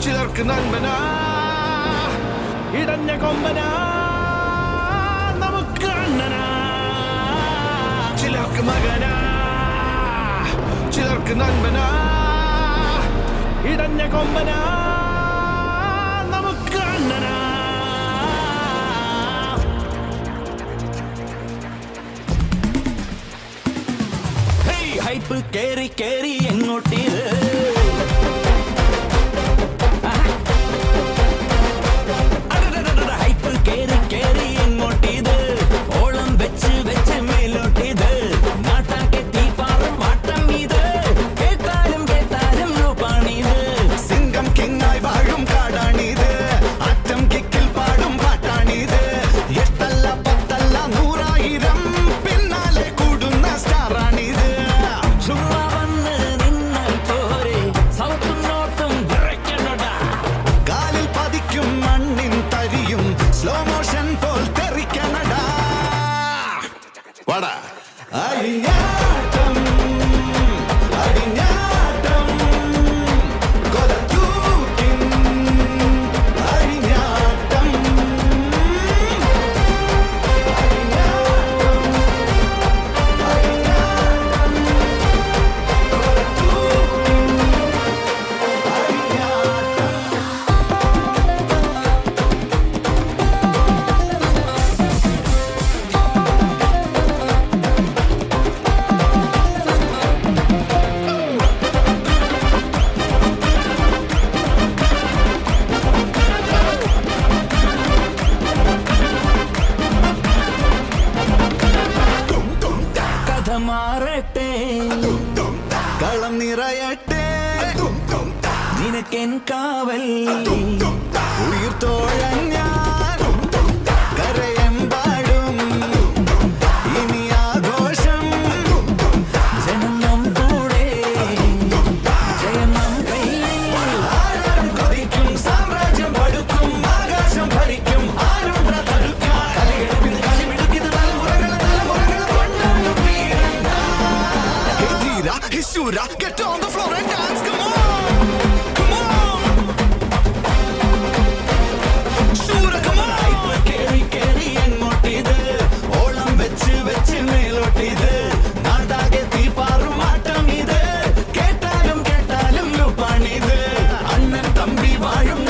ചിലർക്ക് നന്മനാ ഇടഞ്ഞ കൊമ്പനാ നമുക്ക് അണ്ണനാ ചിലർക്ക് മകനാ ചിലർക്ക് നന്മനാ ഇടഞ്ഞ കൊമ്പനാ നമുക്ക് അണ്ണനാ. ഹൈപ്പ് കേറി കേറി എങ്ങോട്ടേത് ഹൈപ്പ് കേറി കേറി എങ്ങോട്ടേത് ഓളം വെച്ച് വെച്ച് മേലോട്ടേത് നാട്ടാൻ കെട്ടി പാറും മാട്ടം ഇത് കേട്ടാലും കേട്ടാലും രൂപാണിത് സിംഗം കിങ്ങായി വാഴും കാടാണിത് അറ്റം കിക്കിൽ പാടും പാട്ടാണിത് എട്ടല്ല പത്തല്ല 100,000 പിന്നാലെ കൂടുന്ന സ്റ്റാറാണിത് ചുമ്മാ വന്ന് നിന്നാൽ പോരെ സൗത്തും നോട്ടും വിറയ്ക്കണടാ കാലിൽ പതിക്കും മണ്ണിൻ തരിയും സ്ലോ മോഷൻ പോൽ തെറിക്കണടാ വാടാ അഴിഞ്ഞാട്ടം അഴിഞ്ഞാട്ടം കൊലത്തൂക്കിൻ അഴിഞ്ഞാട്ടം കഥ മാറട്ടെ കളം നിറയട്ടെ നിനക്കെൻ കാവൽ ഉയിർത്തോഴൻ ഞാൻ കരയെമ്പാടും ഇനി ആഘോഷം ജനം കൂടെ ജയം കയ്യിൽ ആരാരും കൊതിക്കും സാമ്രാജ്യം പടുക്കും ആകാശം ഭരിക്കും ആരും തടുക്കാൻ കളിയെടുപ്പിന് കളിമിടുക്കിത് തലമുറകളെ കൊണ്ടാടും വീരണ്ട. Hey, Dira, hey, Shura, get on the floor and dance, come on, come on. Shura, come on. Hype കേറി കേറി എങ്ങോട്ടേത് ഓളം വെച്ച് വെച്ച് മേലോട്ടേത് നാടാകെ തീപ്പാറും മാട്ടം ഇത് കേട്ടാലും കേട്ടാലും ലൂപ്പാണിത് അണ്ണൻ തമ്പി വാഴും